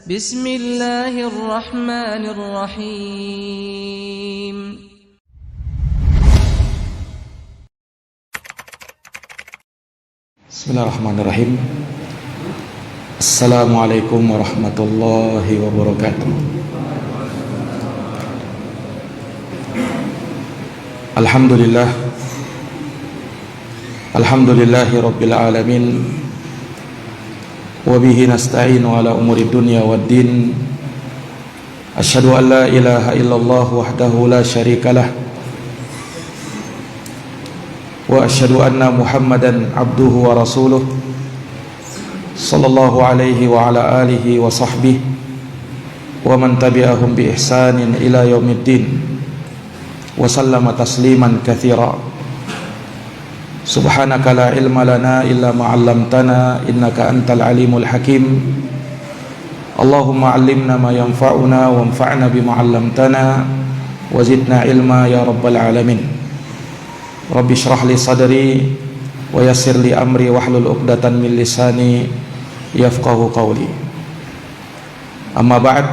Bismillahirrahmanirrahim. Bismillahirrahmanirrahim. Assalamualaikum warahmatullahi wabarakatuh. Alhamdulillah. Alhamdulillahi rabbil alamin. Wa bihi nasta'inu ala umuri dunya waddin. Asyhadu an la ilaha illallah wahdahu la syarikalah. Wa asyhadu anna Muhammadan abduhu wa rasuluh sallallahu alaihi wa ala alihi wa sahbihi wa man tabi'ahum bi ihsanin ila yaumiddin wa sallama tasliman katsira. Subhanaka la ilma lana illa ma 'allamtana innaka antal alimul hakim. Allahumma 'allimna ma yanfa'una wanfa'na bima 'allamtana wa zidna ilma ya rabbal alamin. Rabbi shrah li sadri wa yassir li amri wahlul 'uqdatan min lisani yafqahu qawli. Amma ba'd.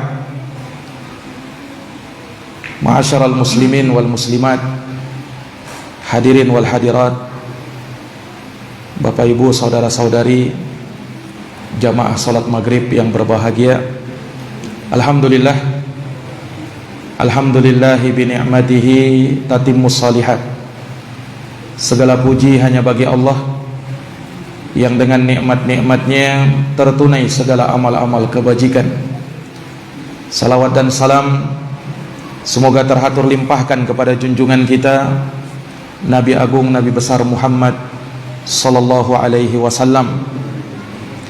Ma'asyiral muslimin wal muslimat, hadirin wal hadirat, Bapak Ibu, saudara-saudari jamaah salat maghrib yang berbahagia. Alhamdulillah, alhamdulillahi bi ni'matihi tatimmus shalihat. Segala puji hanya bagi Allah yang dengan nikmat-nikmatnya tertunai segala amal-amal kebajikan. Salawat dan salam semoga terhatur limpahkan kepada junjungan kita Nabi Agung, Nabi besar Muhammad sallallahu alaihi wasallam,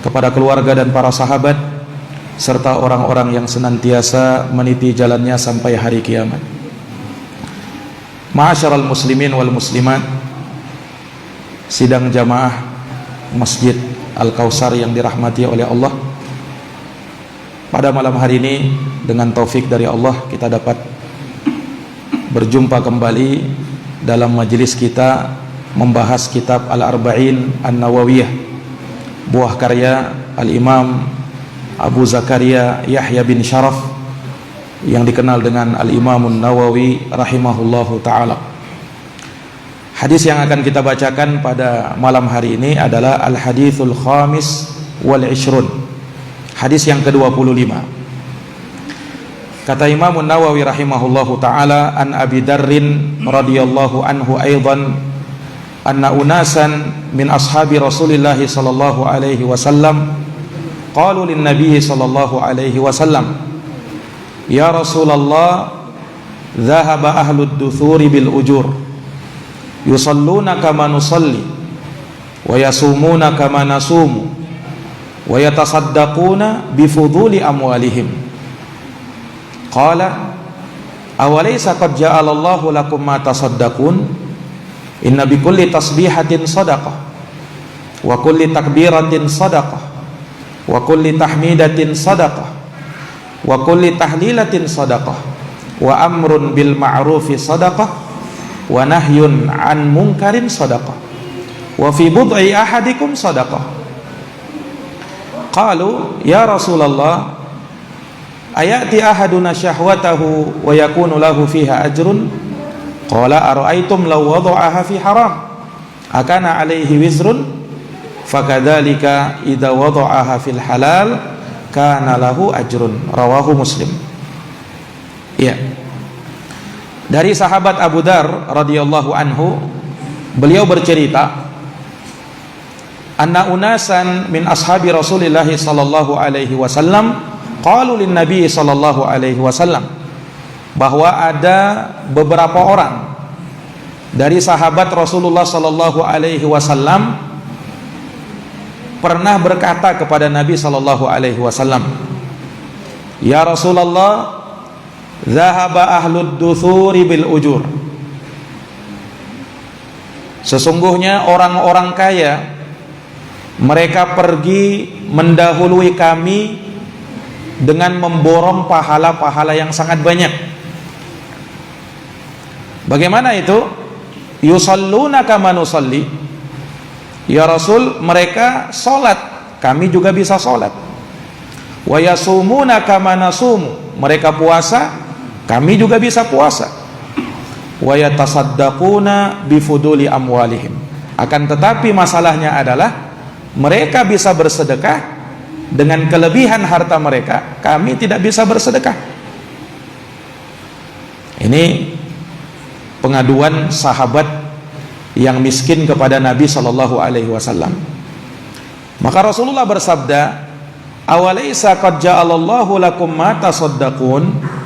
kepada keluarga dan para sahabat serta orang-orang yang senantiasa meniti jalannya sampai hari kiamat. Ma'asyiral muslimin wal muslimat, sidang jamaah Masjid Al-Kautsar yang dirahmati oleh Allah, pada malam hari ini dengan taufik dari Allah kita dapat berjumpa kembali dalam majelis kita membahas kitab Al-Arba'in An-Nawawiyah, buah karya Al-Imam Abu Zakaria Yahya bin Sharaf yang dikenal dengan Al-Imam An-Nawawi rahimahullahu ta'ala. Hadis yang akan kita bacakan pada malam hari ini adalah Al-Hadithul Khamis wal Ishrun, hadis yang ke-25. Kata Imam An-Nawawi rahimahullahu ta'ala, An Abi Darrin radhiyallahu anhu aidan anna unasan min ashabi Rasulillah sallallahu alaihi wasallam qalu lin nabiy sallallahu alaihi wasallam, ya Rasulullah, dhahaba ahlud duthuri bil ujur yusalluna kama nusalli wa yasumuna kama nasumu wa yatasaddaquna bi fuduli amwalihim. Qala awalaysa qad ja'ala Allahu lakum ma tasaddaqun, inna bi kulli tasbihatin sadaqah wa kulli takbiratin sadaqah wa kulli tahmidatin sadaqah wa kulli tahlilatin sadaqah wa amrun bil ma'rufi sadaqah wa nahyun an munkarin sadaqah wa fi bud'i ahadikum sadaqah. Qalu ya Rasulullah, ayati ahaduna syahwatahu wa yakunu lahu fiha ajrun? Qala ara'aitum law wada'aha fi haram akana alaihi wizrun? Fakadzalika idza wada'aha fil halal kana lahu ajrun. Rawahu Muslim. Ya. Dari sahabat Abu Dar radhiyallahu anhu, beliau bercerita, anna unasan min ashabi Rasulillah sallallahu alaihi wasallam qalu lin nabi sallallahu alaihi wasallam, bahwa ada beberapa orang dari sahabat Rasulullah sallallahu alaihi wasallam pernah berkata kepada Nabi sallallahu alaihi wasallam, ya Rasulullah, dhahaba ahlud duthuri bil ujur, sesungguhnya orang-orang kaya mereka pergi mendahului kami dengan memborong pahala-pahala yang sangat banyak. Bagaimana itu? Yusalluna kama nusalli, Ya Rasul, mereka sholat, kami juga bisa sholat. Wa yasumuna kama nasumu, mereka puasa, kami juga bisa puasa. Wa yatasaddaquna bifuduli amwalihim, akan tetapi masalahnya adalah mereka bisa bersedekah dengan kelebihan harta mereka, kami tidak bisa bersedekah. Ini pengaduan sahabat yang miskin kepada Nabi sallallahu alaihi wasallam. Maka Rasulullah bersabda, "Awalaysa qad ja'alallahu lakum ma tasaddaqun?"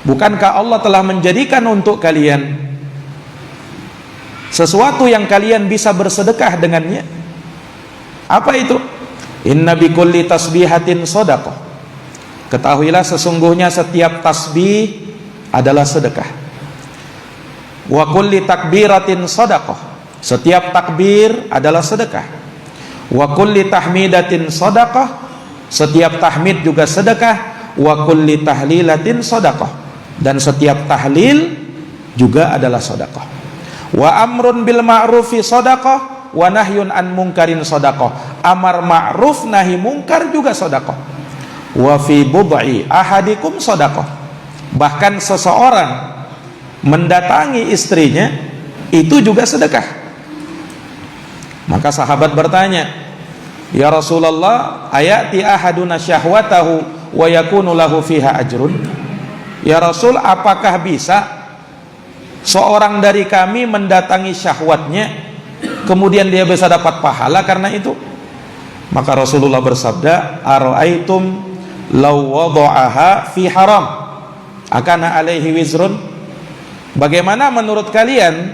Bukankah Allah telah menjadikan untuk kalian sesuatu yang kalian bisa bersedekah dengannya? Apa itu? Inna bikulli tasbihatin shadaqah. Ketahuilah sesungguhnya setiap tasbih adalah sedekah. Wa kulli takbiratin shadaqah. Setiap takbir adalah sedekah. Wa kulli tahmidatin shadaqah. Setiap tahmid juga sedekah. Wa kulli tahlilatin shadaqah. Dan setiap tahlil juga adalah sedekah. Wa amrun bil ma'rufi shadaqah wa nahyun an munkarin shadaqah. Amar ma'ruf nahi munkar juga sedekah. Wa fi bud'i ahadikum shadaqah. Bahkan seseorang mendatangi istrinya itu juga sedekah. Maka sahabat bertanya, "Ya Rasulullah, ayati ahaduna syahwatahu wa yakunu lahu fiha ajrun?" Ya Rasul, apakah bisa seorang dari kami mendatangi syahwatnya kemudian dia bisa dapat pahala karena itu? Maka Rasulullah bersabda, "Ara'aitum law wada'aha fi haram akana alaihi wizrun?" Bagaimana menurut kalian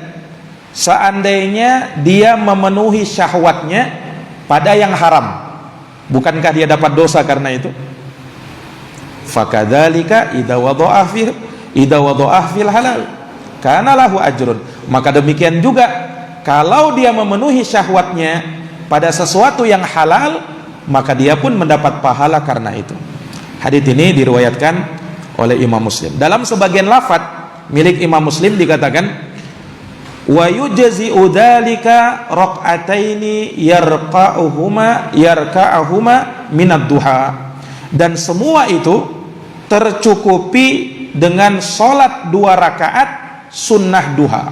seandainya dia memenuhi syahwatnya pada yang haram, bukankah dia dapat dosa karena itu? Fakadzalika idza wada'ah fil halal kana lahu ajrun. Maka demikian juga kalau dia memenuhi syahwatnya pada sesuatu yang halal, maka dia pun mendapat pahala karena itu. Hadits ini diriwayatkan oleh Imam Muslim. Dalam sebagian lafaz milik Imam Muslim dikatakan, wa yujzi'u dzalika raq'ataini yarka'uhuma minad duha. Dan semua itu tercukupi dengan sholat 2 rakaat sunnah duha.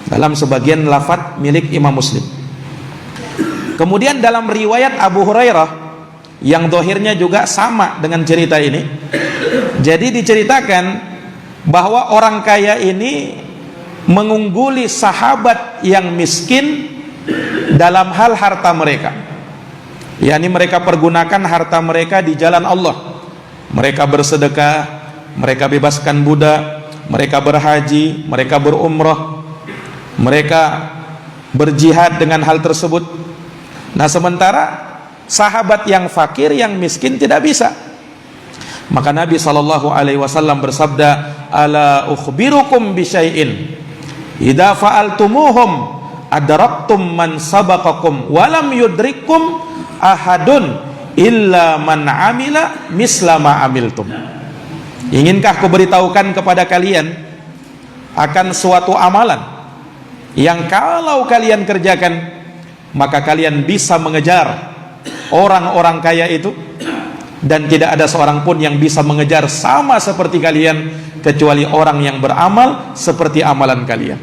Dalam sebagian lafaz milik Imam Muslim. Kemudian dalam riwayat Abu Hurairah yang dohirnya juga sama dengan cerita ini, jadi diceritakan bahwa orang kaya ini mengungguli sahabat yang miskin dalam hal harta mereka, yakni mereka pergunakan harta mereka di jalan Allah. Mereka bersedekah, mereka bebaskan budak, mereka berhaji, mereka berumrah, mereka berjihad dengan hal tersebut. Nah, sementara sahabat yang fakir, yang miskin tidak bisa. Maka Nabi SAW bersabda, "Ala ukhbirukum bisyai'in idza fa'altumuhum adraktum man sabaqakum walam yudrikum ahadun illa man amila mislama amiltum." Inginkah aku beritahukan kepada kalian akan suatu amalan yang kalau kalian kerjakan maka kalian bisa mengejar orang-orang kaya itu, dan tidak ada seorang pun yang bisa mengejar sama seperti kalian kecuali orang yang beramal seperti amalan kalian.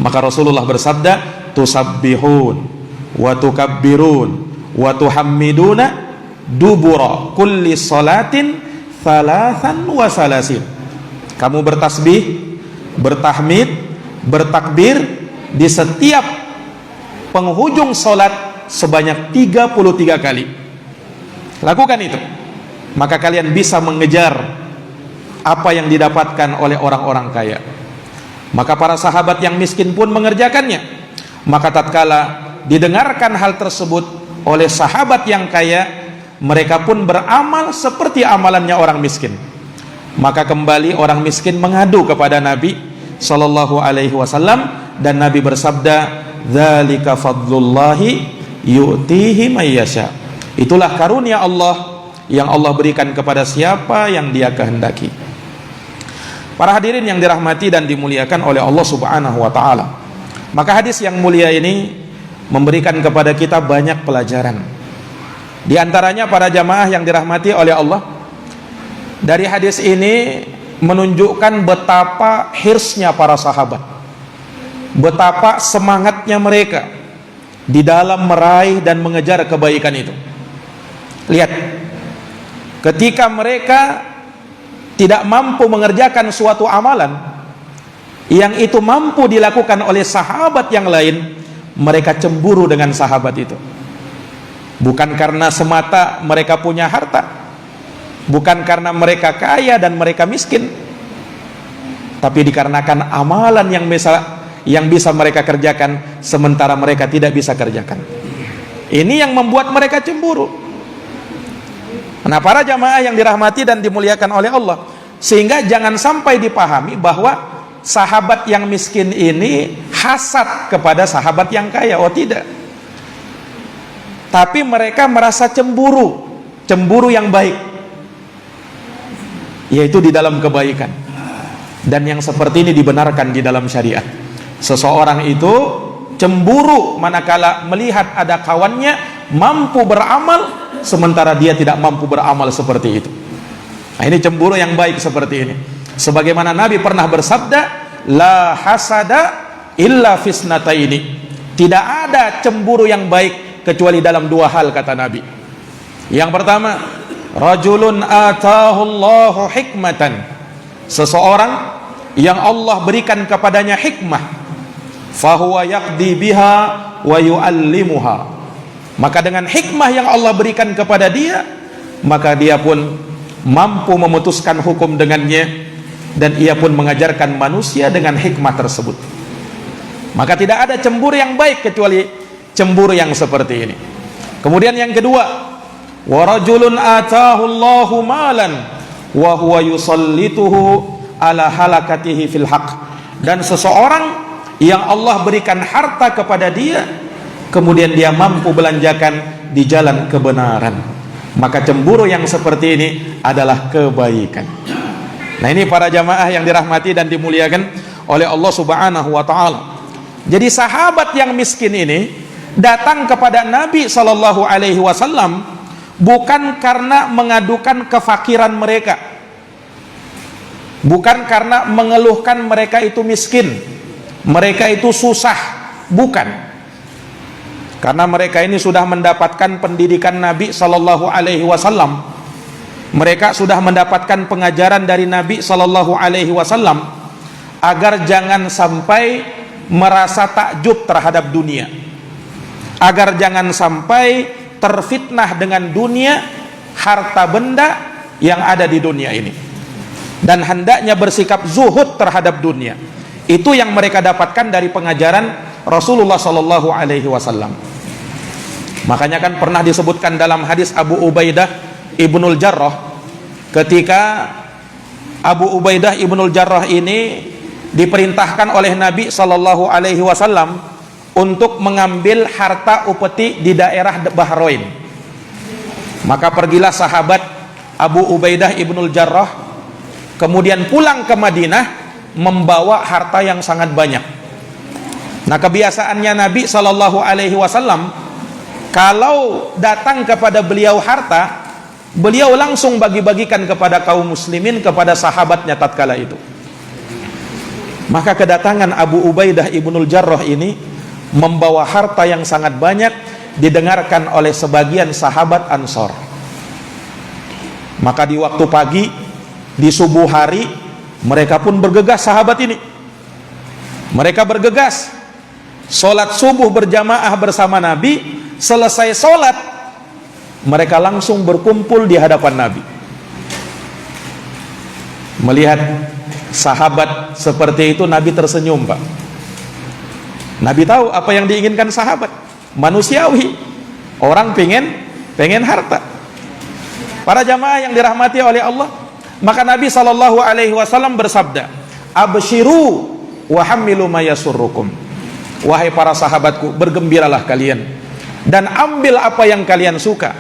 Maka Rasulullah bersabda, "Tusabbihun wa tukabbirun wa tuhammiduna dubura kulli salatin thalathan wa salasin." Kamu bertasbih, bertahmid, bertakbir di setiap penghujung salat sebanyak 33 kali. Lakukan itu, maka kalian bisa mengejar apa yang didapatkan oleh orang-orang kaya. Maka para sahabat yang miskin pun mengerjakannya. Maka tatkala didengarkan hal tersebut oleh sahabat yang kaya, mereka pun beramal seperti amalannya orang miskin. Maka kembali orang miskin mengadu kepada Nabi sallallahu alaihi wasallam, dan Nabi bersabda, "Dzalika fadlullahi yu'tihi may yasha." Itulah karunia Allah yang Allah berikan kepada siapa yang Dia kehendaki. Para hadirin yang dirahmati dan dimuliakan oleh Allah Subhanahu wa taala. Maka hadis yang mulia ini memberikan kepada kita banyak pelajaran. Di antaranya para jamaah yang dirahmati oleh Allah, dari hadis ini menunjukkan betapa hirsnya para sahabat, betapa semangatnya mereka di dalam meraih dan mengejar kebaikan itu. Lihat, ketika mereka tidak mampu mengerjakan suatu amalan yang itu mampu dilakukan oleh sahabat yang lain, mereka cemburu dengan sahabat itu. Bukan karena semata mereka punya harta, bukan karena mereka kaya dan mereka miskin, tapi dikarenakan amalan yang bisa mereka kerjakan sementara mereka tidak bisa kerjakan. Ini yang membuat mereka cemburu. Nah, para jamaah yang dirahmati dan dimuliakan oleh Allah, sehingga jangan sampai dipahami bahwa sahabat yang miskin ini hasad kepada sahabat yang kaya. Oh, tidak. Tapi mereka merasa cemburu, cemburu yang baik, yaitu di dalam kebaikan. Dan yang seperti ini dibenarkan di dalam syariat. Seseorang itu cemburu manakala melihat ada kawannya mampu beramal sementara dia tidak mampu beramal seperti itu. Nah, ini cemburu yang baik seperti ini. Sebagaimana Nabi pernah bersabda, la hasada illa fisnataini. Tidak ada cemburu yang baik kecuali dalam dua hal, kata Nabi. Yang pertama, rajulun atahullahu hikmatan, seseorang yang Allah berikan kepadanya hikmah, fahuwa yaqdi biha wa yu'allimuha, maka dengan hikmah yang Allah berikan kepada dia, maka dia pun mampu memutuskan hukum dengannya, dan ia pun mengajarkan manusia dengan hikmah tersebut. Maka tidak ada cemburu yang baik kecuali cemburu yang seperti ini. Kemudian yang kedua, wa rajulun atahu Allahu malan wa huwa yusallituhu ala halakatihi fil haq, dan seseorang yang Allah berikan harta kepada dia kemudian dia mampu belanjakan di jalan kebenaran, maka cemburu yang seperti ini adalah kebaikan. Nah, ini para jamaah yang dirahmati dan dimuliakan oleh Allah Subhanahu wa taala. Jadi sahabat yang miskin ini datang kepada Nabi Shallallahu Alaihi Wasallam bukan karena mengadukan kefakiran mereka, bukan karena mengeluhkan mereka itu miskin, mereka itu susah, bukan. Karena mereka ini sudah mendapatkan pendidikan Nabi Shallallahu Alaihi Wasallam, mereka sudah mendapatkan pengajaran dari Nabi Shallallahu Alaihi Wasallam agar jangan sampai merasa takjub terhadap dunia, agar jangan sampai terfitnah dengan dunia, harta benda yang ada di dunia ini, dan hendaknya bersikap zuhud terhadap dunia. Itu yang mereka dapatkan dari pengajaran Rasulullah Sallallahu Alaihi Wasallam. Makanya kan pernah disebutkan dalam hadis Abu Ubaidah Ibnul Jarrah, ketika Abu Ubaidah Ibnul Jarrah ini diperintahkan oleh Nabi Sallallahu Alaihi Wasallam untuk mengambil harta upeti di daerah Bahrain. Maka pergilah sahabat Abu Ubaidah Ibnul Jarrah kemudian pulang ke Madinah membawa harta yang sangat banyak. Nah, kebiasaannya Nabi Sallallahu Alaihi Wasallam kalau datang kepada beliau harta, beliau langsung bagi-bagikan kepada kaum muslimin, kepada sahabatnya tatkala itu. Maka kedatangan Abu Ubaidah Ibnul Jarrah ini membawa harta yang sangat banyak, didengarkan oleh sebagian sahabat Ansor. Maka di waktu pagi, di subuh hari, mereka pun bergegas, sahabat ini mereka bergegas sholat subuh berjamaah bersama Nabi. Selesai sholat, mereka langsung berkumpul di hadapan Nabi. Melihat sahabat seperti itu, Nabi tersenyum, Pak. Nabi tahu apa yang diinginkan sahabat, manusiawi, orang pengen harta. Para jamaah yang dirahmati oleh Allah, maka Nabi Shallallahu Alaihi Wasallam bersabda, abshiru wa hamilu ma yasurrukum. Wahai para sahabatku, bergembiralah kalian dan ambil apa yang kalian suka.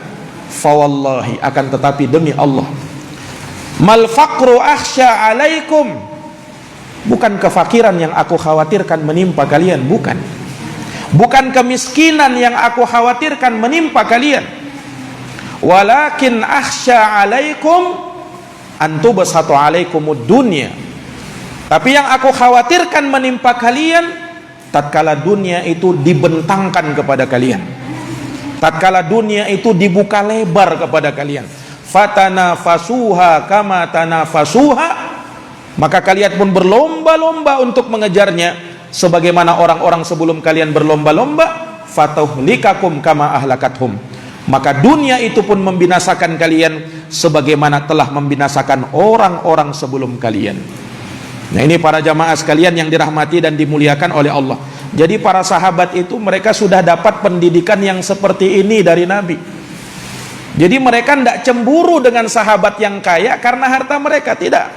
Fawallahi, akan tetapi demi Allah, mal faqru akhsha alaikum, bukan kefakiran yang aku khawatirkan menimpa kalian, bukan kemiskinan yang aku khawatirkan menimpa kalian. walakin akhsha 'alaikum an tubsatu 'alaikumud dunya. Tapi yang aku khawatirkan menimpa kalian tatkala dunia itu dibentangkan kepada kalian, tatkala dunia itu dibuka lebar kepada kalian. Fatanafasuha kama tanafasuha, maka kalian pun berlomba-lomba untuk mengejarnya sebagaimana orang-orang sebelum kalian berlomba-lomba. Fatuhlikakum kama ahlakathum, maka dunia itu pun membinasakan kalian sebagaimana telah membinasakan orang-orang sebelum kalian. Nah, ini para jamaah sekalian yang dirahmati dan dimuliakan oleh Allah. Jadi para sahabat itu mereka sudah dapat pendidikan yang seperti ini dari Nabi. Jadi mereka tidak cemburu dengan sahabat yang kaya karena harta mereka, tidak.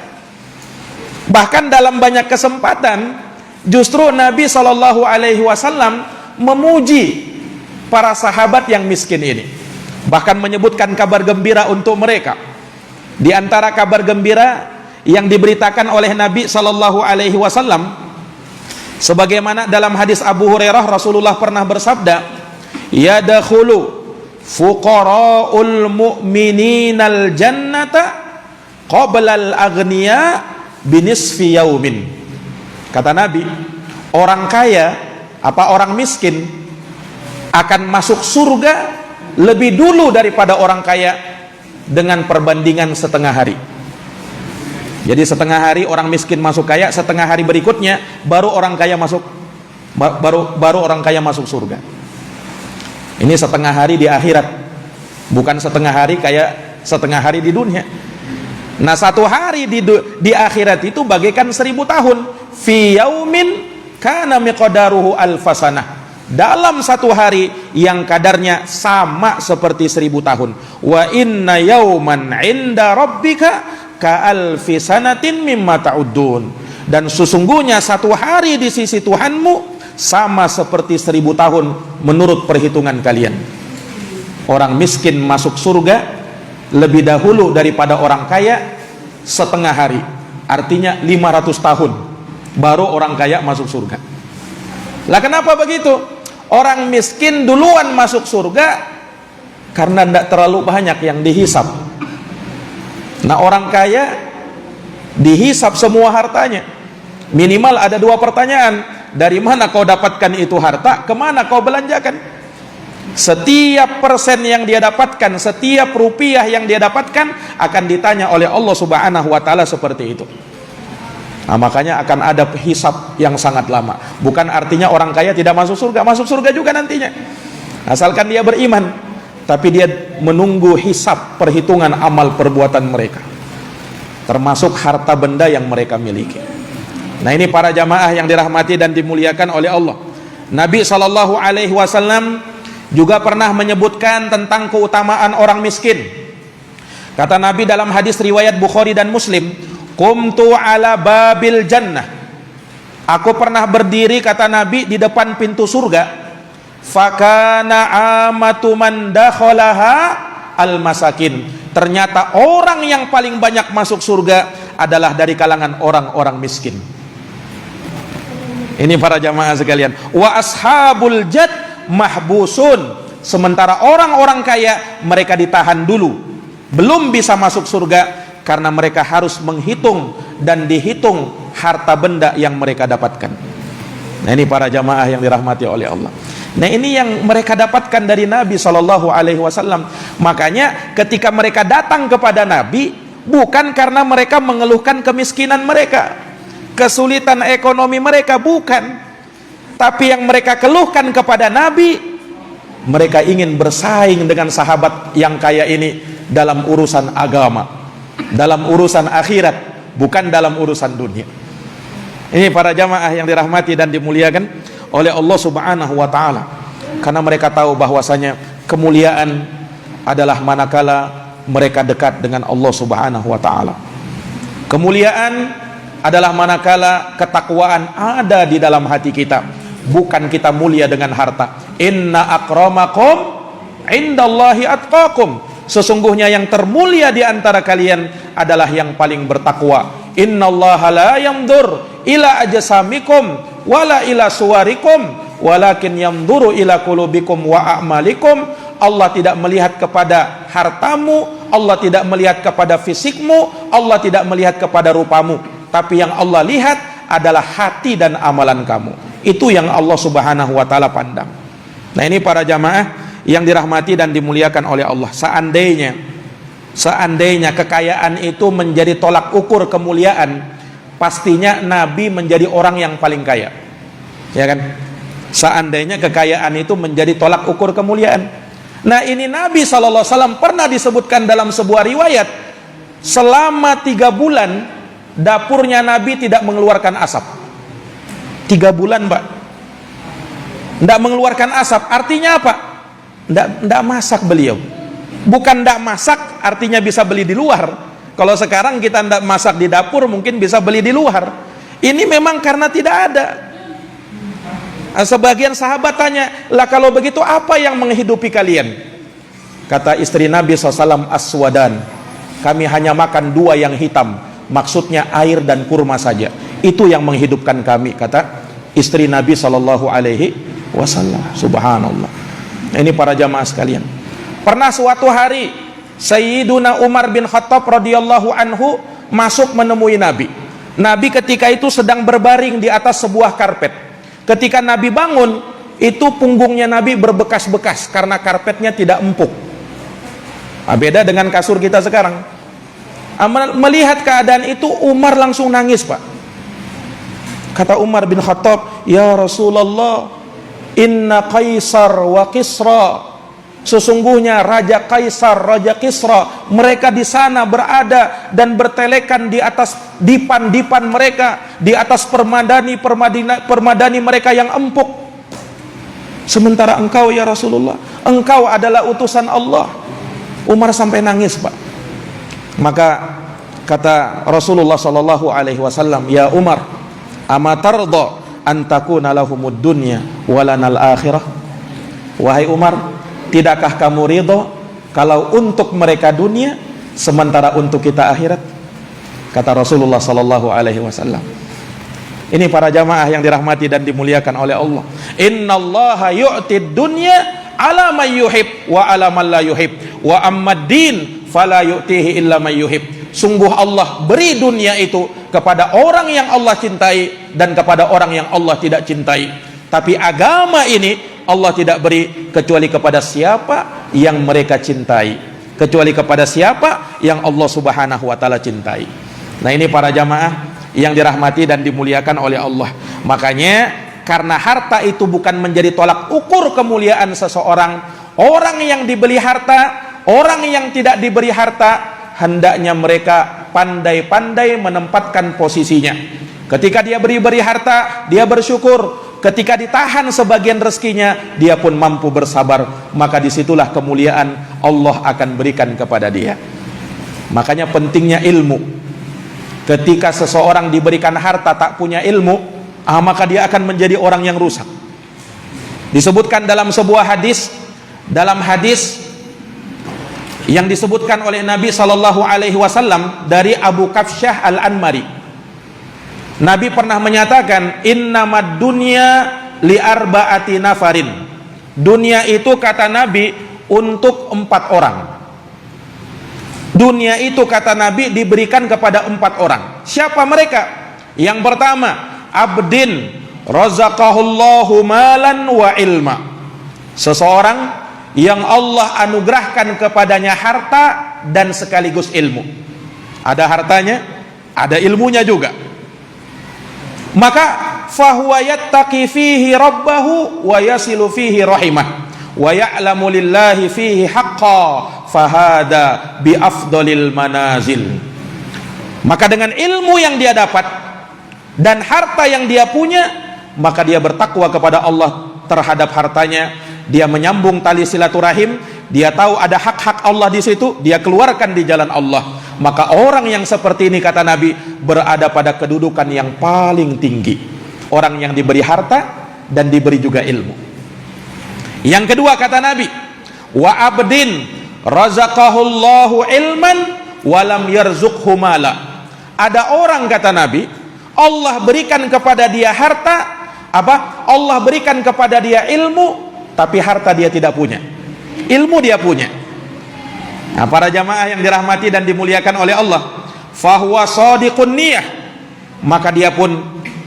Bahkan dalam banyak kesempatan justru Nabi SAW memuji para sahabat yang miskin ini, bahkan menyebutkan kabar gembira untuk mereka. Di antara kabar gembira yang diberitakan oleh Nabi SAW, sebagaimana dalam hadis Abu Hurairah, Rasulullah pernah bersabda, yadkhulu fuqara'ul mu'mininal jannata qablal aghniya binisfi yaumin. Kata Nabi, orang kaya orang miskin akan masuk surga lebih dulu daripada orang kaya dengan perbandingan setengah hari. Jadi setengah hari orang miskin masuk kaya, setengah hari berikutnya baru orang kaya masuk baru orang kaya masuk surga. Ini setengah hari di akhirat, bukan setengah hari kayak setengah hari di dunia. Nah, satu hari di akhirat itu bagaikan 1000 tahun. Fi yaumin kana miqdaruhu alfasanah, dalam satu hari yang kadarnya sama seperti 1000 tahun. Wa inna yauman inda rabbika ka alfi sanatin mimma ta'uddun, dan sesungguhnya satu hari di sisi Tuhanmu sama seperti 1000 tahun menurut perhitungan kalian. Orang miskin masuk surga lebih dahulu daripada orang kaya setengah hari, artinya 500 tahun baru orang kaya masuk surga. Lah kenapa begitu? Orang miskin duluan masuk surga karena tidak terlalu banyak yang dihisap. Nah, orang kaya dihisap semua hartanya. Minimal ada 2 pertanyaan. Dari mana kau dapatkan itu harta? Kemana kau belanjakan? Setiap persen yang dia dapatkan, setiap rupiah yang dia dapatkan akan ditanya oleh Allah Subhanahu wa ta'ala seperti itu. Nah, makanya akan ada hisab yang sangat lama. Bukan artinya orang kaya tidak masuk surga juga nantinya, asalkan dia beriman. Tapi dia menunggu hisab, perhitungan amal perbuatan mereka, termasuk harta benda yang mereka miliki. Nah, ini para jamaah yang dirahmati dan dimuliakan oleh Allah. Nabi SAW juga pernah menyebutkan tentang keutamaan orang miskin. Kata Nabi dalam hadis riwayat Bukhari dan Muslim, qumtu ala babil jannah, aku pernah berdiri, kata Nabi, di depan pintu surga. Fakana amatu man dakhalaha al-masakin, ternyata orang yang paling banyak masuk surga adalah dari kalangan orang-orang miskin. Ini para jamaah sekalian. Wa ashabul jad mahbusun, sementara orang-orang kaya mereka ditahan dulu, belum bisa masuk surga karena mereka harus menghitung dan dihitung harta benda yang mereka dapatkan. Nah, ini para jamaah yang dirahmati oleh Allah. Nah, ini yang mereka dapatkan dari Nabi SAW. Makanya ketika mereka datang kepada Nabi, bukan karena mereka mengeluhkan kemiskinan mereka, kesulitan ekonomi mereka, bukan. Tapi yang mereka keluhkan kepada Nabi, mereka ingin bersaing dengan sahabat yang kaya ini dalam urusan agama, dalam urusan akhirat, bukan dalam urusan dunia. Ini para jamaah yang dirahmati dan dimuliakan oleh Allah Subhanahu wa ta'ala. Karena mereka tahu bahwasanya kemuliaan adalah manakala mereka dekat dengan Allah Subhanahu wa ta'ala. Kemuliaan adalah manakala ketakwaan ada di dalam hati kita, bukan kita mulia dengan harta. Inna akramakum indallahi atqakum, sesungguhnya yang termulia di antara kalian adalah yang paling bertakwa. Innallaha la yandur ila ajsamikum wala ila suwarikum walakin yanzuru ila qulubikum wa a'malikum. Allah tidak melihat kepada hartamu, Allah tidak melihat kepada fisikmu, Allah tidak melihat kepada rupamu, tapi yang Allah lihat adalah hati dan amalan kamu. Itu yang Allah Subhanahu wa taala pandang. Nah, ini para jamaah yang dirahmati dan dimuliakan oleh Allah, seandainya kekayaan itu menjadi tolak ukur kemuliaan, pastinya Nabi menjadi orang yang paling kaya, ya kan? Seandainya kekayaan itu menjadi tolak ukur kemuliaan. Nah, ini Nabi SAW pernah disebutkan dalam sebuah riwayat, selama 3 bulan dapurnya Nabi tidak mengeluarkan asap. 3 bulan, Pak, tidak mengeluarkan asap. Artinya apa? Tidak masak beliau. Bukan tidak masak artinya bisa beli di luar. Kalau sekarang kita tidak masak di dapur, mungkin bisa beli di luar. Ini memang karena tidak ada. Sebagian sahabat tanya, lah kalau begitu apa yang menghidupi kalian? Kata istri Nabi SAW, aswadan, kami hanya makan 2 yang hitam, maksudnya air dan kurma saja. Itu yang menghidupkan kami, kata istri Nabi SAW. Subhanallah. Ini para jamaah sekalian, pernah suatu hari Sayyiduna Umar bin Khattab radhiyallahu anhu masuk menemui Nabi. Nabi ketika itu sedang berbaring di atas sebuah karpet. Ketika Nabi bangun, itu punggungnya Nabi berbekas-bekas karena karpetnya tidak empuk. Beda dengan kasur kita sekarang. Melihat keadaan itu, Umar langsung nangis, Pak. Kata Umar bin Khattab, ya Rasulullah, inna Kaisar wa Kisra, sesungguhnya Raja Kaisar, Raja Kisra, mereka di sana berada dan bertelekan di atas dipan-dipan mereka, di atas permadani mereka yang empuk. Sementara engkau ya Rasulullah, engkau adalah utusan Allah. Umar sampai nangis, Pak. Maka kata Rasulullah SAW, ya Umar, amatarda antakuna lahumud dunya walanal akhirah. Wahai Umar, tidakkah kamu ridho kalau untuk mereka dunia sementara untuk kita akhirat? Kata Rasulullah SAW. Ini para jamaah yang dirahmati dan dimuliakan oleh Allah. Innallaha yu'tid dunya ala man yuhib wa ala man la yuhib wa ammad din fala yu'tihi illa man yuhib. Sungguh Allah beri dunia itu kepada orang yang Allah cintai dan kepada orang yang Allah tidak cintai. Tapi agama ini Allah tidak beri kecuali kepada siapa yang mereka cintai, kecuali kepada siapa yang Allah Subhanahu wa taala cintai. Nah, ini para jamaah yang dirahmati dan dimuliakan oleh Allah. Makanya karena harta itu bukan menjadi tolak ukur kemuliaan seseorang, orang yang diberi harta, orang yang tidak diberi harta, hendaknya mereka pandai-pandai menempatkan posisinya. Ketika dia beri harta, dia bersyukur. Ketika ditahan sebagian rezekinya, dia pun mampu bersabar. Maka disitulah kemuliaan Allah akan berikan kepada dia. Makanya pentingnya ilmu. Ketika seseorang diberikan harta tak punya ilmu, maka dia akan menjadi orang yang rusak. Disebutkan dalam sebuah hadis, yang disebutkan oleh Nabi SAW dari Abu Kafsyah Al-Anmari. Nabi pernah menyatakan, innamad dunya li arba'ati nafarin. Dunia itu, kata Nabi, untuk 4 orang. Dunia itu, kata Nabi, diberikan kepada 4 orang. Siapa mereka? Yang pertama, abdin razaqahullahu malan wa ilma. Seseorang yang Allah anugerahkan kepadanya harta dan sekaligus ilmu. Ada hartanya, ada ilmunya juga. Maka fahuwa yattaqi fihi rabbahu wa yasilu fihi rahimah wa ya'lamu lillahi fihi haqqan fahada bi afdalil manazil. Maka dengan ilmu yang dia dapat dan harta yang dia punya, maka dia bertakwa kepada Allah terhadap hartanya. Dia menyambung tali silaturahim, dia tahu ada hak-hak Allah di situ, dia keluarkan di jalan Allah. Maka orang yang seperti ini, kata Nabi, berada pada kedudukan yang paling tinggi. Orang yang diberi harta dan diberi juga ilmu. Yang kedua, kata Nabi, wa abdin razaqahullahu ilman walam yarzuqhu mala. Ada orang, kata Nabi, Allah berikan kepada dia harta, Allah berikan kepada dia ilmu, tapi harta dia tidak punya. ilmu dia punya. Nah, para jamaah yang dirahmati dan dimuliakan oleh Allah, fahuwa shadiqun niyah, maka dia pun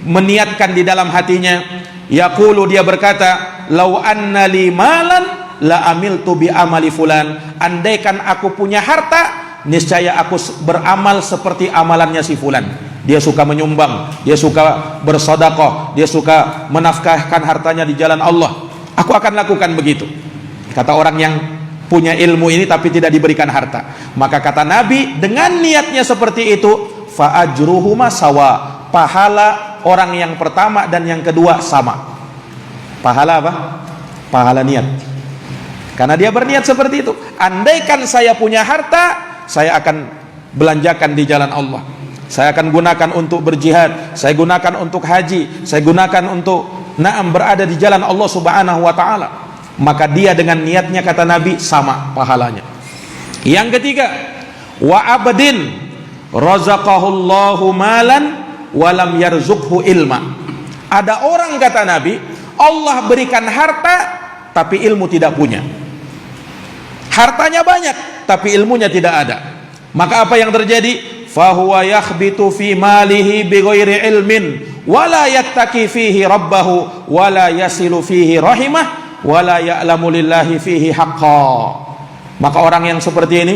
meniatkan di dalam hatinya, yaqulu, dia berkata, lau anna li malan la amiltu bi amali fulan, andaikan aku punya harta, niscaya aku beramal seperti amalannya si fulan. Dia suka menyumbang, dia suka bersedekah, dia suka menafkahkan hartanya di jalan Allah, aku akan lakukan begitu. Kata orang yang punya ilmu ini tapi tidak diberikan harta, maka kata Nabi, dengan niatnya seperti itu, fa ajruhuma sawa, pahala orang yang pertama dan yang kedua sama. Pahala apa? Pahala niat. Karena dia berniat seperti itu, andaikan saya punya harta, saya akan belanjakan di jalan Allah, saya akan gunakan untuk berjihad, saya gunakan untuk haji, saya gunakan untuk berada di jalan Allah Subhanahu wa ta'ala. Maka dia dengan niatnya, kata Nabi, sama pahalanya. Yang ketiga, wa abdin razaqahullahu malan walam yarzuqhu ilma. Ada orang, kata Nabi, Allah berikan harta tapi ilmu tidak punya. Hartanya banyak tapi ilmunya tidak ada. Maka apa yang terjadi? Fahuwa yakhbitu fi malihi bighairi ilmin wala yattaqi fihi rabbahu wala yasilu fihi rahimah wala ya'lamu lillahi fihi haqqa. Maka orang yang seperti ini,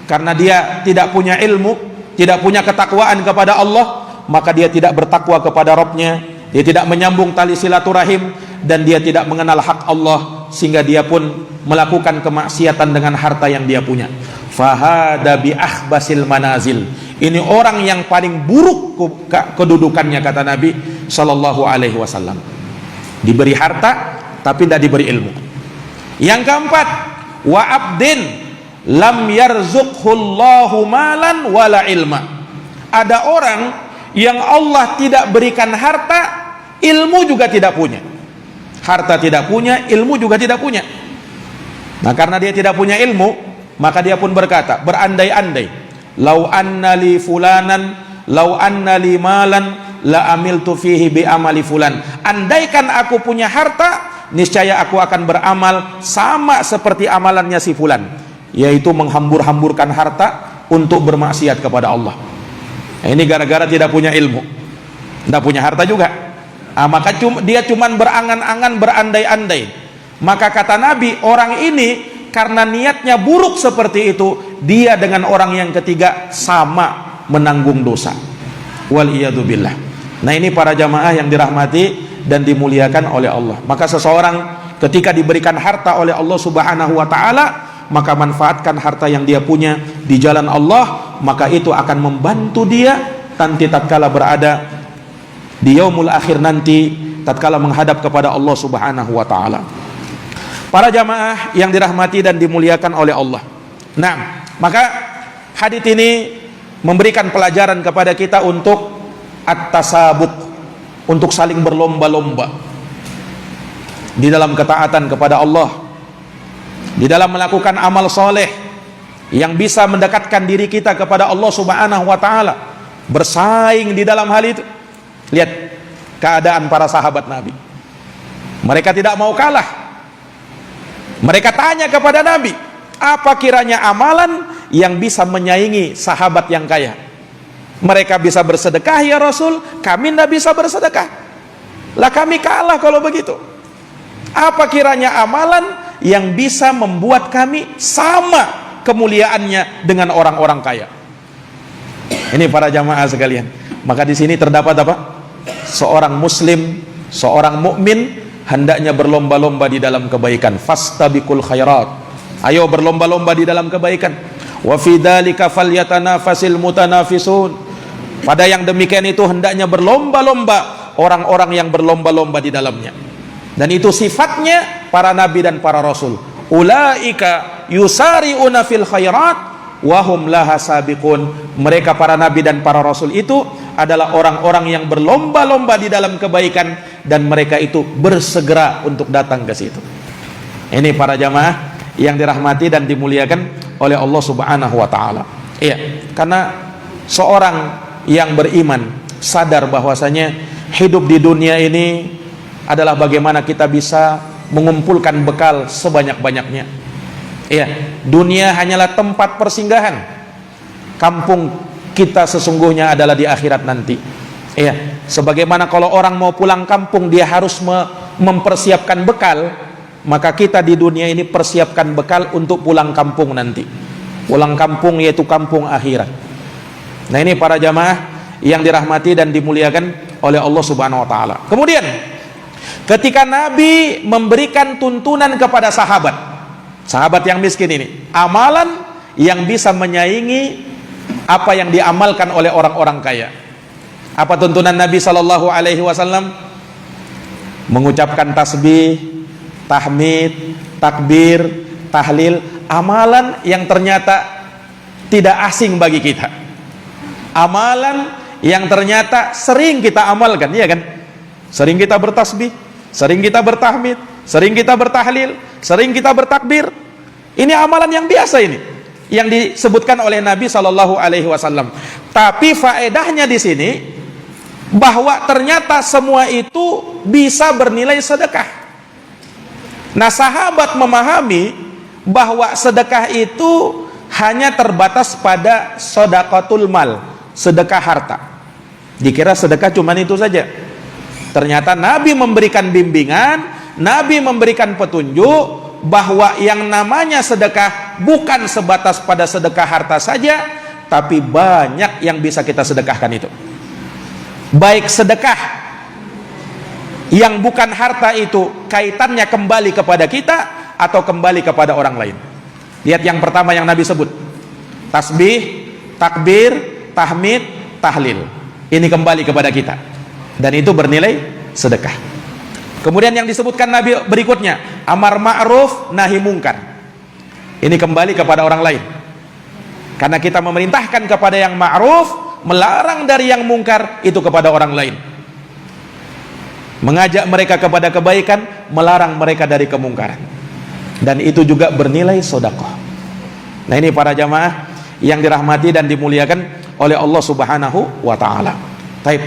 karena dia tidak punya ilmu, tidak punya ketakwaan kepada Allah, maka dia tidak bertakwa kepada Rabbnya, dia tidak menyambung tali silaturahim, dan dia tidak mengenal hak Allah, sehingga dia pun melakukan kemaksiatan dengan harta yang dia punya. Fahada bi akhbasil manazil, ini orang yang paling buruk kedudukannya, kata Nabi sallallahu alaihi wasallam. Diberi harta tapi tidak diberi ilmu. Yang keempat, wa abdin lam yarzuqhullahu malan wala ilma. Ada orang yang Allah tidak berikan harta, ilmu juga tidak punya. Harta tidak punya, ilmu juga tidak punya. Nah, karena dia tidak punya ilmu, maka dia pun berkata, berandai-andai, lau anna li fulanan, lau anna li malan la amiltu fihi bi amali fulan. Andaikan aku punya harta, niscaya aku akan beramal sama seperti amalannya si fulan, yaitu menghambur-hamburkan harta untuk bermaksiat kepada Allah. Nah, ini gara-gara tidak punya ilmu, tidak punya harta juga. Maka dia cuman berangan-angan, berandai-andai. Maka kata Nabi, orang ini karena niatnya buruk seperti itu, dia dengan orang yang ketiga sama menanggung dosa. Wal iyadu billah. Nah, ini para jamaah yang dirahmati dan dimuliakan oleh Allah. Maka seseorang ketika diberikan harta oleh Allah Subhanahu wa ta'ala, maka manfaatkan harta yang dia punya di jalan Allah, maka itu akan membantu dia nanti tatkala berada di yaumul akhir nanti, tatkala menghadap kepada Allah Subhanahu wa ta'ala. Para jamaah yang dirahmati dan dimuliakan oleh Allah. Nah, maka hadits ini memberikan pelajaran kepada kita untuk at-tasabuk, untuk saling berlomba-lomba di dalam ketaatan kepada Allah, di dalam melakukan amal soleh yang bisa mendekatkan diri kita kepada Allah Subhanahu wa ta'ala. Bersaing di dalam hal itu. Lihat keadaan para sahabat Nabi, mereka tidak mau kalah. Mereka tanya kepada Nabi, apa kiranya amalan yang bisa menyaingi sahabat yang kaya? Mereka bisa bersedekah ya Rasul, kami tidak bisa bersedekah. Lah kami kalah kalau begitu. Apa kiranya amalan yang bisa membuat kami sama kemuliaannya dengan orang-orang kaya? Ini para jamaah sekalian. Maka di sini terdapat apa? Seorang muslim, seorang mukmin hendaknya berlomba-lomba di dalam kebaikan. Fastabiqul khairat. Ayo berlomba-lomba di dalam kebaikan. Wa fi dzalika falyatanafasil mutanafisun. Pada yang demikian itu hendaknya berlomba-lomba orang-orang yang berlomba-lomba di dalamnya. Dan itu sifatnya para nabi dan para rasul. Ulaika yusari'una fil khairat wa hum laha sabiqun. Mereka para nabi dan para rasul itu adalah orang-orang yang berlomba-lomba di dalam kebaikan dan mereka itu bersegera untuk datang ke situ. Ini para jamaah yang dirahmati dan dimuliakan oleh Allah Subhanahu wa taala. Iya, karena seorang yang beriman sadar bahwasanya hidup di dunia ini adalah bagaimana kita bisa mengumpulkan bekal sebanyak-banyaknya. Iya, dunia hanyalah tempat persinggahan. Kampung kita sesungguhnya adalah di akhirat nanti. Iya, sebagaimana kalau orang mau pulang kampung dia harus mempersiapkan bekal, maka kita di dunia ini persiapkan bekal untuk pulang kampung nanti. Pulang kampung yaitu kampung akhirat. Nah, ini para jamaah yang dirahmati dan dimuliakan oleh Allah Subhanahu wa taala. Kemudian ketika Nabi memberikan tuntunan kepada sahabat yang miskin ini, amalan yang bisa menyaingi apa yang diamalkan oleh orang-orang kaya. Apa tuntunan Nabi sallallahu alaihi wasallam? Mengucapkan tasbih, tahmid, takbir, tahlil, amalan yang ternyata tidak asing bagi kita. Amalan yang ternyata sering kita amalkan, iya kan? Sering kita bertasbih, sering kita bertahmid, sering kita bertahlil, sering kita bertakbir. Ini amalan yang biasa ini, yang disebutkan oleh Nabi sallallahu alaihi wasallam. Tapi faedahnya di sini bahwa ternyata semua itu bisa bernilai sedekah. Nah, sahabat memahami bahwa sedekah itu hanya terbatas pada sedekatul mal, sedekah harta. Dikira sedekah cuman itu saja. Ternyata Nabi memberikan bimbingan, Nabi memberikan petunjuk bahwa yang namanya sedekah bukan sebatas pada sedekah harta saja, tapi banyak yang bisa kita sedekahkan itu. Baik sedekah yang bukan harta itu kaitannya kembali kepada kita atau kembali kepada orang lain. Lihat yang pertama yang Nabi sebut, tasbih, takbir, tahmid, tahlil. Ini kembali kepada kita dan itu bernilai sedekah. Kemudian yang disebutkan Nabi berikutnya, amar ma'ruf nahi mungkar. Ini kembali kepada orang lain. Karena kita memerintahkan kepada yang ma'ruf, melarang dari yang mungkar, itu kepada orang lain. Mengajak mereka kepada kebaikan, melarang mereka dari kemungkaran. Dan itu juga bernilai sedekah. Nah, ini para jamaah yang dirahmati dan dimuliakan oleh Allah Subhanahu wa taala. Baik.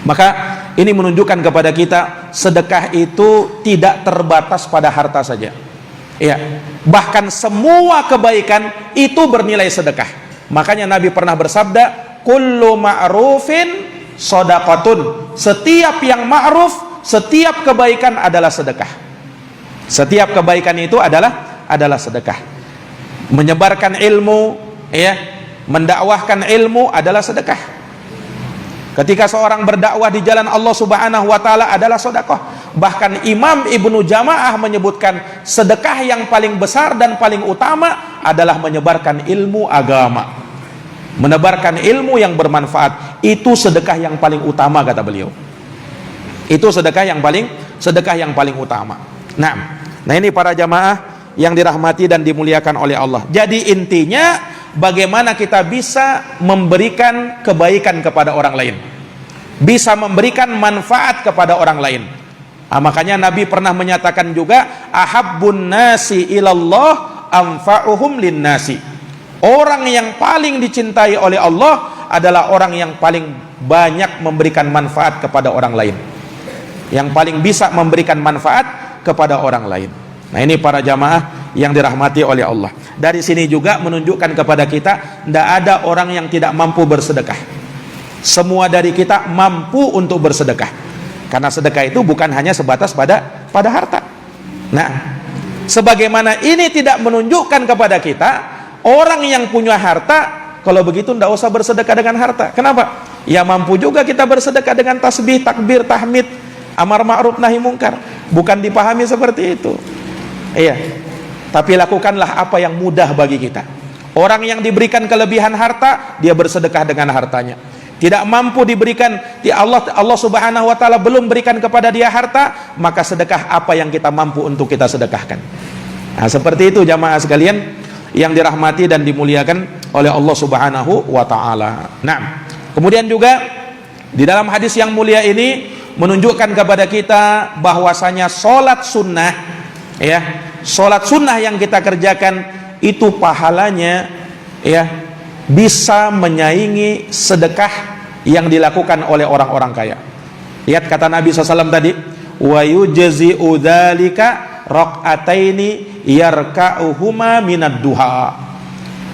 Maka ini menunjukkan kepada kita sedekah itu tidak terbatas pada harta saja. Ya, bahkan semua kebaikan itu bernilai sedekah. Makanya Nabi pernah bersabda, kullu ma'rufin shadaqatun. Setiap yang ma'ruf, setiap kebaikan adalah sedekah. Setiap kebaikan itu adalah sedekah. Menyebarkan ilmu, ya, mendakwahkan ilmu adalah sedekah. Ketika seorang berdakwah di jalan Allah Subhanahu wa taala adalah sedekah. Bahkan Imam Ibnu Jamaah menyebutkan sedekah yang paling besar dan paling utama adalah menyebarkan ilmu agama. Menebarkan ilmu yang bermanfaat, itu sedekah yang paling utama, kata beliau. Itu sedekah yang paling utama. Nah ini para jamaah yang dirahmati dan dimuliakan oleh Allah. Jadi intinya bagaimana kita bisa memberikan kebaikan kepada orang lain, bisa memberikan manfaat kepada orang lain. Makanya Nabi pernah menyatakan juga, ahabbun nasi ilallah anfa'uhum linnasi. Orang yang paling dicintai oleh Allah adalah orang yang paling banyak memberikan manfaat kepada orang lain, yang paling bisa memberikan manfaat kepada orang lain. Nah, ini para jamaah yang dirahmati oleh Allah. Dari sini juga menunjukkan kepada kita, tidak ada orang yang tidak mampu bersedekah. Semua dari kita mampu untuk bersedekah, karena sedekah itu bukan hanya sebatas pada harta. Nah, sebagaimana ini tidak menunjukkan kepada kita orang yang punya harta, kalau begitu tidak usah bersedekah dengan harta. Kenapa? Ya mampu juga kita bersedekah dengan tasbih, takbir, tahmid, amar ma'ruf nahi mungkar. Bukan dipahami seperti itu. Iya. Tapi lakukanlah apa yang mudah bagi kita. Orang yang diberikan kelebihan harta, dia bersedekah dengan hartanya. Tidak mampu diberikan, Allah Subhanahu wa taala belum berikan kepada dia harta, maka sedekah apa yang kita mampu untuk kita sedekahkan. Nah, seperti itu jamaah sekalian yang dirahmati dan dimuliakan oleh Allah Subhanahu wa taala. Nah, kemudian juga di dalam hadis yang mulia ini menunjukkan kepada kita bahwasanya salat sunnah, ya, salat sunnah yang kita kerjakan itu pahalanya, ya, bisa menyaingi sedekah yang dilakukan oleh orang-orang kaya. Lihat kata Nabi SAW tadi, wa yujzi'u dzalika raq'ataini yarka'uhuma minad duha.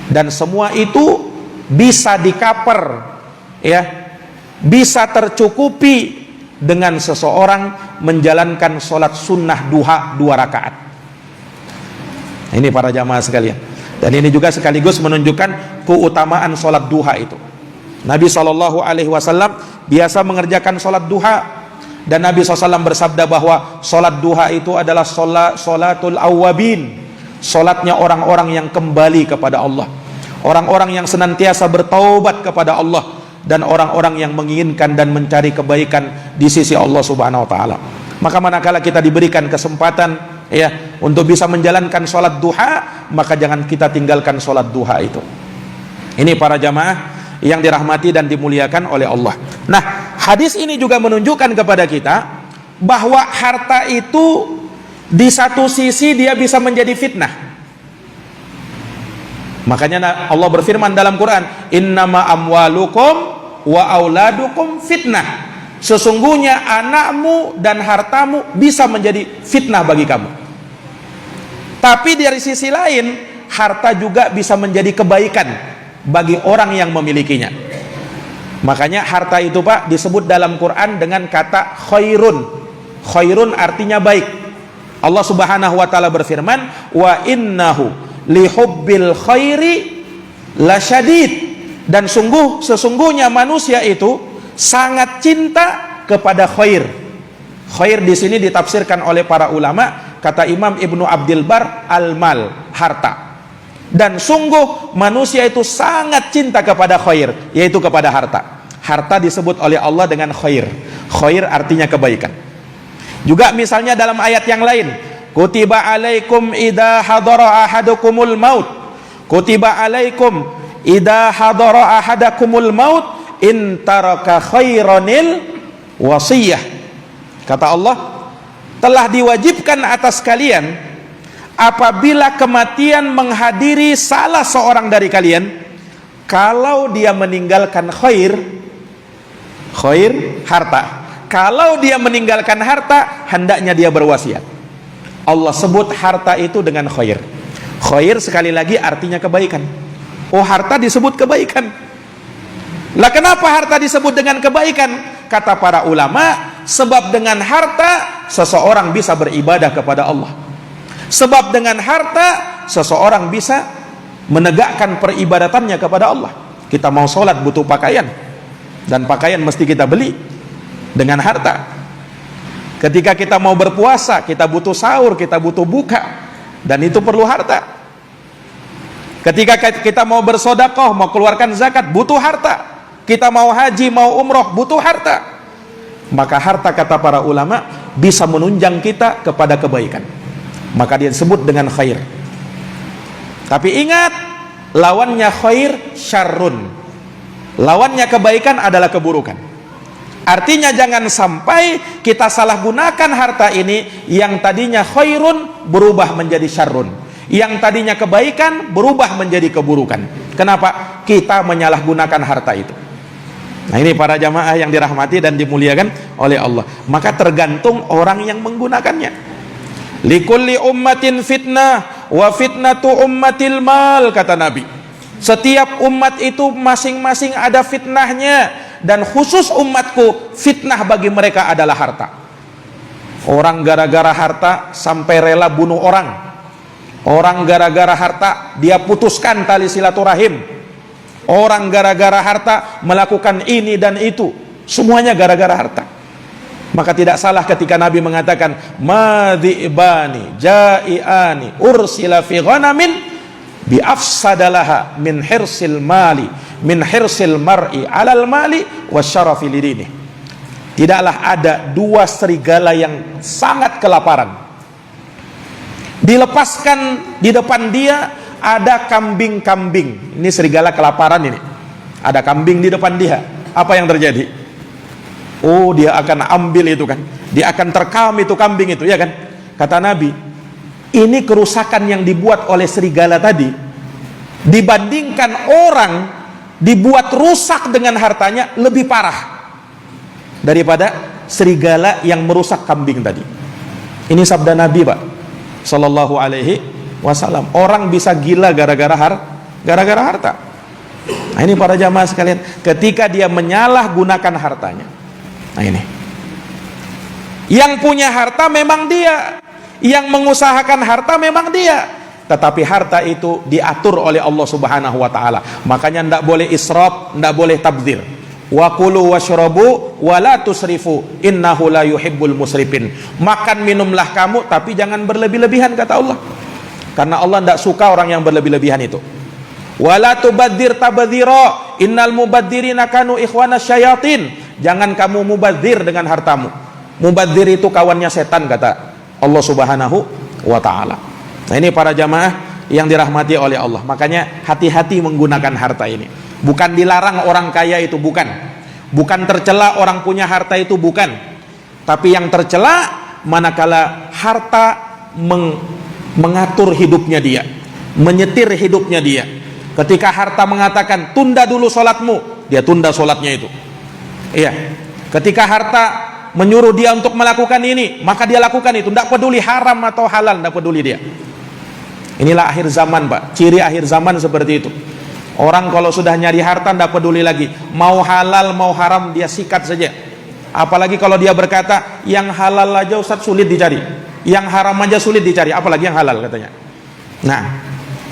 Dan semua itu bisa di-cover, ya, bisa tercukupi dengan seseorang menjalankan sholat sunnah duha 2 rakaat. Ini para jamaah sekalian. Dan ini juga sekaligus menunjukkan keutamaan sholat duha itu. Nabi SAW biasa mengerjakan sholat duha. Dan Nabi SAW bersabda bahwa sholat duha itu adalah sholatul awwabin, sholatnya orang-orang yang kembali kepada Allah, orang-orang yang senantiasa bertaubat kepada Allah, dan orang-orang yang menginginkan dan mencari kebaikan di sisi Allah Subhanahu wa taala. Maka manakala kita diberikan kesempatan, ya, untuk bisa menjalankan sholat duha, maka jangan kita tinggalkan sholat duha itu. Ini para jamaah yang dirahmati dan dimuliakan oleh Allah. Nah, hadis ini juga menunjukkan kepada kita bahwa harta itu di satu sisi dia bisa menjadi fitnah. Makanya Allah berfirman dalam Quran, innama amwalukum wa auladukum fitnah. Sesungguhnya anakmu dan hartamu bisa menjadi fitnah bagi kamu. Tapi dari sisi lain, harta juga bisa menjadi kebaikan bagi orang yang memilikinya. Makanya harta itu, Pak, disebut dalam Quran dengan kata khairun. Khairun artinya baik. Allah Subhanahu wa taala berfirman, wa innahu lihubbil khairi lasyadid. Dan sesungguhnya manusia itu sangat cinta kepada khair. Khair di sini ditafsirkan oleh para ulama, kata Imam Ibnu Abdil Bar, al-mal, harta. Dan sungguh manusia itu sangat cinta kepada khair, yaitu kepada harta. Harta disebut oleh Allah dengan khair. Khair artinya kebaikan. Juga misalnya dalam ayat yang lain, kutiba alaikum idza hadara ahadukumul maut. Kutiba alaikum idza hadara ahadakumul maut in taraka khairanil wasiyah. Kata Allah, telah diwajibkan atas kalian apabila kematian menghadiri salah seorang dari kalian, kalau dia meninggalkan khair harta. Kalau dia meninggalkan harta, hendaknya dia berwasiat. Allah sebut harta itu dengan khair. Khair sekali lagi artinya kebaikan. Oh, harta disebut kebaikan. Lah kenapa harta disebut dengan kebaikan? Kata para ulama, sebab dengan harta seseorang bisa beribadah kepada Allah. Sebab dengan harta seseorang bisa menegakkan peribadatannya kepada Allah. Kita mau sholat butuh pakaian, dan pakaian mesti kita beli dengan harta. Ketika kita mau berpuasa, kita butuh sahur, kita butuh buka, dan itu perlu harta. Ketika kita mau bersedekah, mau keluarkan zakat, butuh harta. Kita mau haji, mau umroh, butuh harta. Maka harta, kata para ulama, bisa menunjang kita kepada kebaikan. Maka dia disebut dengan khair. Tapi ingat, lawannya khair syarrun. Lawannya kebaikan adalah keburukan. Artinya jangan sampai kita salah gunakan harta ini, yang tadinya khairun berubah menjadi syarrun, yang tadinya kebaikan berubah menjadi keburukan. Kenapa? Kita menyalahgunakan harta itu. Nah, ini para jamaah yang dirahmati dan dimuliakan oleh Allah. Maka tergantung orang yang menggunakannya. Likulli ummatin fitnah wa fitnatu ummatil mal, kata Nabi. Setiap umat itu masing-masing ada fitnahnya, dan khusus umatku, fitnah bagi mereka adalah harta. Orang gara-gara harta sampai rela bunuh orang. Orang gara-gara harta dia putuskan tali silaturahim. Orang gara-gara harta melakukan ini dan itu. Semuanya gara-gara harta. Maka tidak salah ketika Nabi mengatakan, madhi'bani ja'iani ursila fi ghanamin bi afsadalaha min hirsil mali min hirsil mar'i alal mali wasyarafi lidini. Tidaklah ada dua serigala yang sangat kelaparan, dilepaskan di depan dia ada kambing-kambing. Ini serigala kelaparan ini. Ada kambing di depan dia. Apa yang terjadi? Oh, dia akan ambil itu kan. Dia akan terkam itu kambing itu, ya kan? Kata Nabi, ini kerusakan yang dibuat oleh serigala tadi dibandingkan orang dibuat rusak dengan hartanya lebih parah daripada serigala yang merusak kambing tadi. Ini sabda Nabi, Pak. Sallallahu alaihi wasallam. Orang bisa gila gara-gara harta. Nah ini para jamaah sekalian, ketika dia menyalahgunakan hartanya. Nah ini, yang punya harta memang dia, yang mengusahakan harta memang dia, tetapi harta itu diatur oleh Allah Subhanahu wa taala. Makanya ndak boleh israf, ndak boleh tabdzir. Wa kulu washrabu wa la tusrifu innahu la yuhibbul musrifin. Makan minumlah kamu tapi jangan berlebih-lebihan, kata Allah. Karena Allah tidak suka orang yang berlebih-lebihan itu. Wa la tubadzir tabdzira innal mubadzirina kanu ikhwana syayatin. Jangan kamu mubadzir dengan hartamu. Mubadzir itu kawannya setan, kata Allah Subhanahu wa taala. Nah ini para jamaah yang dirahmati oleh Allah. Makanya hati-hati menggunakan harta ini. Bukan dilarang orang kaya itu, bukan tercela orang punya harta itu, bukan. Tapi yang tercela manakala harta mengatur hidupnya dia, menyetir hidupnya dia. Ketika harta mengatakan tunda dulu sholatmu, dia tunda sholatnya itu. Iya. Ketika harta menyuruh dia untuk melakukan ini, maka dia lakukan itu. Tidak peduli haram atau halal, tidak peduli dia. Inilah akhir zaman, Pak. Ciri akhir zaman seperti itu. Orang kalau sudah nyari harta tidak peduli lagi, mau halal mau haram dia sikat saja. Apalagi kalau dia berkata yang halal aja Ustaz sulit dicari, yang haram aja sulit dicari, apalagi yang halal, katanya. Nah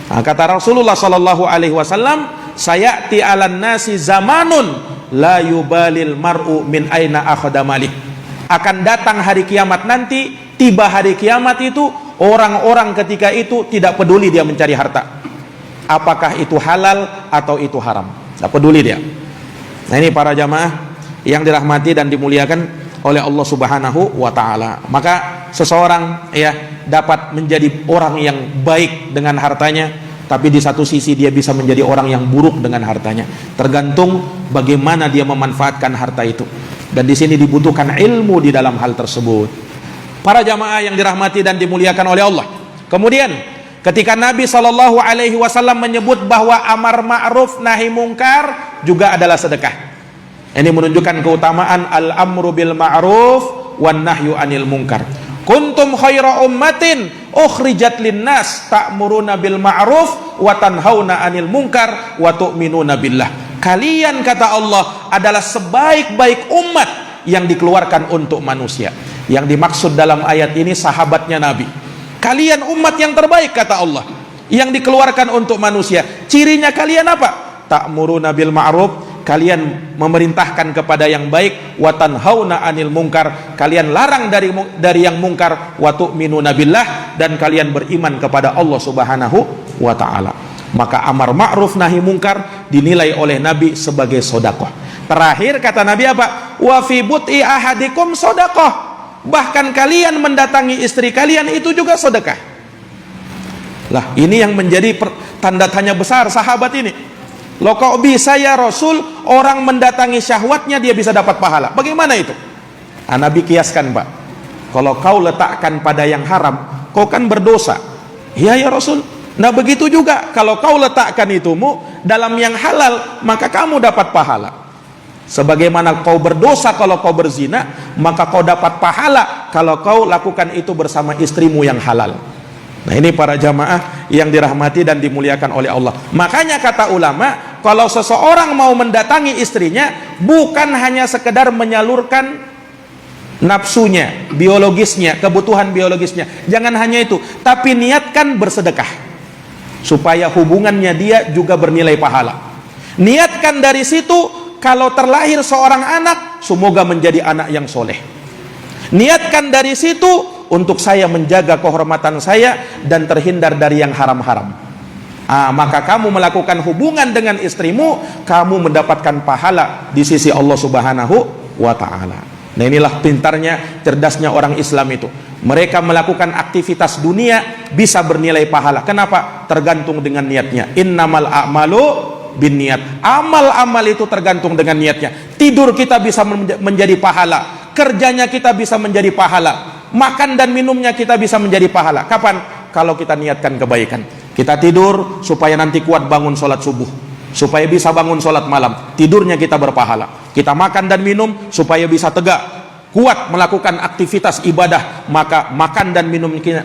kata Rasulullah sallallahu alaihi wasallam, sayati 'alan nasi zamanun la yubalil mar'u min aina akhadha malih. Akan datang hari kiamat nanti, tiba hari kiamat itu, orang-orang ketika itu tidak peduli dia mencari harta, apakah itu halal atau itu haram, tidak peduli dia. Nah ini para jamaah yang dirahmati dan dimuliakan oleh Allah Subhanahu wa taala. Maka seseorang ya dapat menjadi orang yang baik dengan hartanya, tapi di satu sisi dia bisa menjadi orang yang buruk dengan hartanya. Tergantung bagaimana dia memanfaatkan harta itu. Dan di sini dibutuhkan ilmu di dalam hal tersebut. Para jamaah yang dirahmati dan dimuliakan oleh Allah. Kemudian ketika Nabi Shallallahu Alaihi Wasallam menyebut bahwa amar ma'ruf nahi mungkar juga adalah sedekah. Ini menunjukkan keutamaan al-amru bil ma'ruf wan nahyu anil munkar. Kuntum khaira ummatin ukhrijat linnas ta'muruna bil ma'ruf wa tanhauna anil munkar wa tu'minuna billah. Kalian, kata Allah, adalah sebaik-baik umat yang dikeluarkan untuk manusia. Yang dimaksud dalam ayat ini sahabatnya Nabi. Kalian umat yang terbaik, kata Allah, yang dikeluarkan untuk manusia. Cirinya kalian apa? Ta'muruna bil ma'ruf, kalian memerintahkan kepada yang baik, wa tanhauna anil munkar, kalian larang dari yang mungkar, wa tu'minuna billah, dan kalian beriman kepada Allah Subhanahu wa taala. Maka amar ma'ruf nahi mungkar dinilai oleh Nabi sebagai sedekah. Terakhir kata Nabi apa? Wa fi but'i ahadikum sedekah. Bahkan kalian mendatangi istri kalian itu juga sedekah. Lah, ini yang menjadi tanda tanya besar sahabat ini. Loh, kok bisa ya Rasul, orang mendatangi syahwatnya dia bisa dapat pahala? Bagaimana itu? Nabi kiaskan, Pak. Kalau kau letakkan pada yang haram, kau kan berdosa. Iya ya Rasul. Nah begitu juga kalau kau letakkan itumu dalam yang halal, maka kamu dapat pahala. Sebagaimana kau berdosa kalau kau berzina, maka kau dapat pahala kalau kau lakukan itu bersama istrimu yang halal. Nah ini para jamaah yang dirahmati dan dimuliakan oleh Allah. Makanya kata ulama, kalau seseorang mau mendatangi istrinya, bukan hanya sekedar menyalurkan nafsunya, biologisnya, kebutuhan biologisnya, jangan hanya itu, tapi niatkan bersedekah supaya hubungannya dia juga bernilai pahala. Niatkan dari situ, kalau terlahir seorang anak, semoga menjadi anak yang soleh. Niatkan dari situ, untuk saya menjaga kehormatan saya dan terhindar dari yang haram-haram. Maka kamu melakukan hubungan dengan istrimu, kamu mendapatkan pahala di sisi Allah Subhanahu wa ta'ala. Nah inilah pintarnya, cerdasnya orang Islam itu. Mereka melakukan aktivitas dunia bisa bernilai pahala. Kenapa? Tergantung dengan niatnya. Innamal a'malu binniyat. Amal-amal itu tergantung dengan niatnya. Tidur kita bisa menjadi pahala, kerjanya kita bisa menjadi pahala, makan dan minumnya kita bisa menjadi pahala. Kapan? Kalau kita niatkan kebaikan. Kita tidur supaya nanti kuat bangun sholat subuh, supaya bisa bangun sholat malam, tidurnya kita berpahala. Kita makan dan minum supaya bisa tegak, kuat melakukan aktivitas ibadah, maka makan dan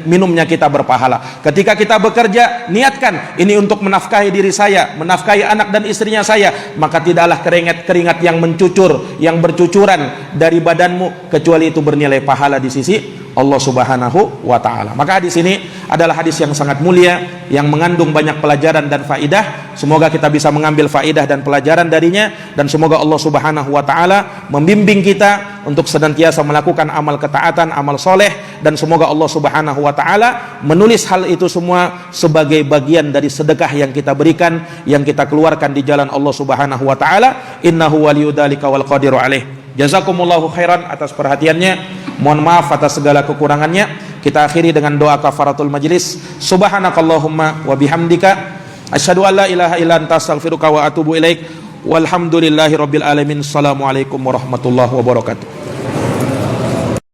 minumnya kita berpahala. Ketika kita bekerja, niatkan ini untuk menafkahi diri saya, menafkahi anak dan istrinya saya, maka tidaklah keringat yang mencucur, yang bercucuran dari badanmu, kecuali itu bernilai pahala di sisi Allah Subhanahu wa ta'ala. Maka hadis ini adalah hadis yang sangat mulia, yang mengandung banyak pelajaran dan faidah. Semoga kita bisa mengambil faidah dan pelajaran darinya, dan semoga Allah Subhanahu wa ta'ala membimbing kita untuk senantiasa melakukan amal ketaatan, amal soleh, dan semoga Allah Subhanahu wa ta'ala menulis hal itu semua sebagai bagian dari sedekah yang kita berikan, yang kita keluarkan di jalan Allah Subhanahu wa ta'ala. Innahu waliyudzalika wal qadiru alaih. Jazakumullahu khairan atas perhatiannya. Mohon maaf atas segala kekurangannya. Kita akhiri dengan doa kafaratul majlis. Subhanakallahumma wa bihamdika asyhadu an la ilaha illa anta astaghfiruka wa atubu ilaik. Walhamdulillahi rabbil alamin. Assalamualaikum warahmatullahi wabarakatuh.